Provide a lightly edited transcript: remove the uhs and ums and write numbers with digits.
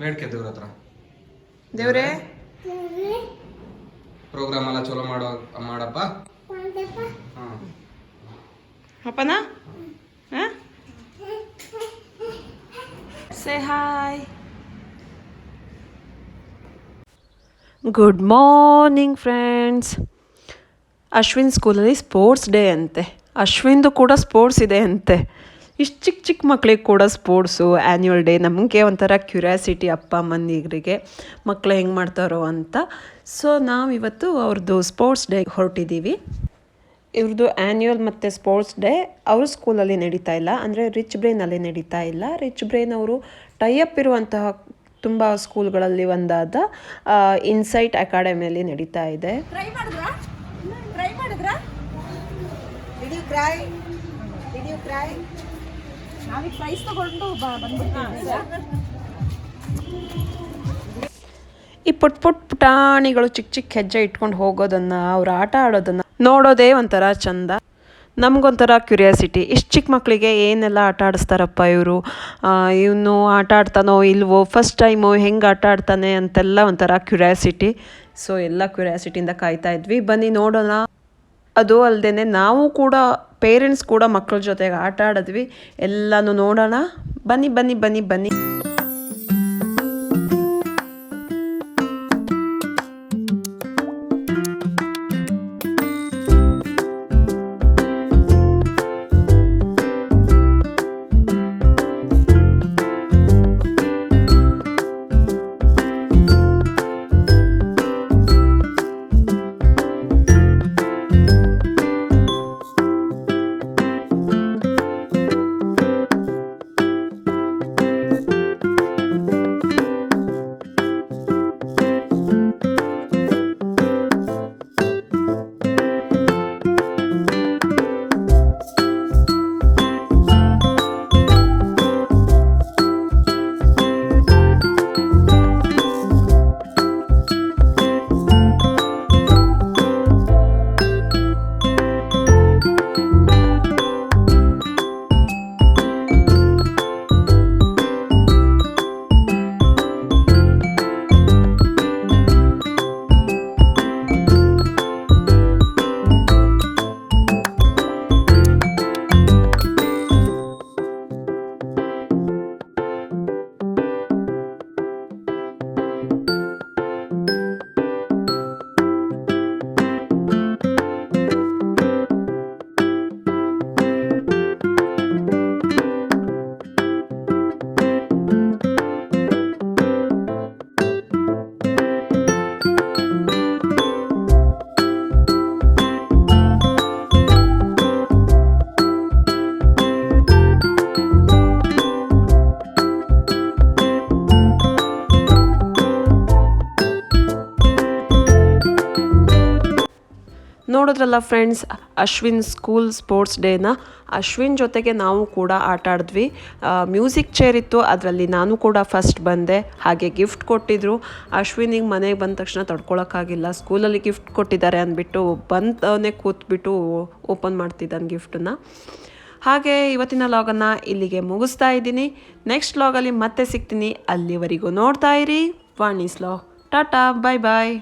ಮೇಡ್ಕೆ ದೇವ್ರ ಹತ್ರ ದೇವ್ರೇ ಪ್ರೋಗ್ರಾಮ್ ಎಲ್ಲ ಚಲೋ ಮಾಡಪ್ಪ. ಅಪ್ಪನ say hi. Good morning friends. Ashwin ಸ್ಕೂಲಲ್ಲಿ ಸ್ಪೋರ್ಟ್ಸ್ ಡೇ ಅಂತೆ. ಅಶ್ವಿನ್ದು ಕೂಡ ಸ್ಪೋರ್ಟ್ಸ್ ಇದೆ ಅಂತೆ. ಇಷ್ಟು ಚಿಕ್ಕ ಚಿಕ್ಕ ಮಕ್ಳಿಗೆ ಕೂಡ ಸ್ಪೋರ್ಟ್ಸು ಆ್ಯನ್ಯುವಲ್ ಡೇ. ನಮಗೆ ಒಂಥರ ಕ್ಯೂರಿಯಾಸಿಟಿ ಅಪ್ಪ ಅಮ್ಮನಿಗೆ ಮಕ್ಕಳು ಹೆಂಗೆ ಮಾಡ್ತಾರೋ ಅಂತ. ಸೊ ನಾವಿವತ್ತು ಅವ್ರದ್ದು ಸ್ಪೋರ್ಟ್ಸ್ ಡೇ ಹೊರಟಿದ್ದೀವಿ. ಇವ್ರದ್ದು ಆ್ಯನ್ಯುವಲ್ ಮತ್ತು ಸ್ಪೋರ್ಟ್ಸ್ ಡೇ ಅವ್ರ ಸ್ಕೂಲಲ್ಲಿ ನಡೀತಾ ಇಲ್ಲ, ಅಂದರೆ ರಿಚ್ ಬ್ರೈನಲ್ಲಿ ನಡೀತಾ ಇಲ್ಲ. ರಿಚ್ ಬ್ರೈನ್ ಅವರು ಟೈಅಪ್ ಇರುವಂತಹ ತುಂಬ ಸ್ಕೂಲ್ಗಳಲ್ಲಿ ಒಂದಾದ ಇನ್ಸೈಟ್ ಅಕಾಡೆಮಿಯಲ್ಲಿ ನಡೀತಾ ಇದೆ. ಈ ಪುಟಾಣಿಗಳು ಚಿಕ್ಕ ಚಿಕ್ಕ ಹೆಜ್ಜೆ ಇಟ್ಕೊಂಡು ಹೋಗೋದನ್ನು, ಅವ್ರು ಆಟ ಆಡೋದನ್ನು ನೋಡೋದೇ ಒಂಥರ ಚಂದ. ನಮಗೊಂಥರ ಕ್ಯೂರಿಯಾಸಿಟಿ, ಇಷ್ಟು ಚಿಕ್ಕ ಮಕ್ಕಳಿಗೆ ಏನೆಲ್ಲ ಆಟ ಆಡಿಸ್ತಾರಪ್ಪ ಇವರು, ಇವನು ಆಟ ಆಡ್ತಾನೋ ಇಲ್ವೋ, ಫಸ್ಟ್ ಟೈಮು ಹೆಂಗೆ ಆಟ ಆಡ್ತಾನೆ ಅಂತೆಲ್ಲ ಒಂಥರ ಕ್ಯೂರಿಯಾಸಿಟಿ. ಸೊ ಎಲ್ಲ ಕ್ಯೂರಿಯಾಸಿಟಿಯಿಂದ ಕಾಯ್ತಾ ಇದ್ವಿ. ಬನ್ನಿ ನೋಡೋಣ. ಅದು ಅಲ್ಲದೆ ನಾವು ಕೂಡ ಪೇರೆಂಟ್ಸ್ ಕೂಡ ಮಕ್ಕಳ ಜೊತೆಗೆ ಆಟ ಆಡಿದ್ವಿ. ಎಲ್ಲನೂ ನೋಡೋಣ. ಬನ್ನಿ ಬನ್ನಿ ಬನ್ನಿ ಬನ್ನಿ. ನೋಡಿದ್ರಲ್ಲ ಫ್ರೆಂಡ್ಸ್, ಅಶ್ವಿನ್ ಸ್ಕೂಲ್ ಸ್ಪೋರ್ಟ್ಸ್ ಡೇನ. ಅಶ್ವಿನ್ ಜೊತೆಗೆ ನಾವು ಕೂಡ ಆಟ ಆಡಿದ್ವಿ. ಮ್ಯೂಸಿಕ್ ಚೇರ್ ಇತ್ತು, ಅದರಲ್ಲಿ ನಾನು ಕೂಡ ಫಸ್ಟ್ ಬಂದೆ. ಹಾಗೆ ಗಿಫ್ಟ್ ಕೊಟ್ಟಿದ್ರು. ಅಶ್ವಿನಿಗೆ ಮನೆಗೆ ಬಂದ ತಕ್ಷಣ ತಡ್ಕೊಳಕ್ಕಾಗಿಲ್ಲ. ಸ್ಕೂಲಲ್ಲಿ ಗಿಫ್ಟ್ ಕೊಟ್ಟಿದ್ದಾರೆ ಅಂದ್ಬಿಟ್ಟು ಬಂದವನೇ ಕೂತ್ಬಿಟ್ಟು ಓಪನ್ ಮಾಡ್ತಿದ್ದಾನೆ ಗಿಫ್ಟನ್ನು. ಹಾಗೆ ಇವತ್ತಿನ ಲಾಗನ್ನು ಇಲ್ಲಿಗೆ ಮುಗಿಸ್ತಾ ಇದ್ದೀನಿ. ನೆಕ್ಸ್ಟ್ ಲಾಗಲ್ಲಿ ಮತ್ತೆ ಸಿಗ್ತೀನಿ. ಅಲ್ಲಿವರೆಗೂ ನೋಡ್ತಾ ಇರಿ ವಾಣೀಸ್ ಲಾಗ್. ಟಾಟಾ, ಬಾಯ್ ಬಾಯ್.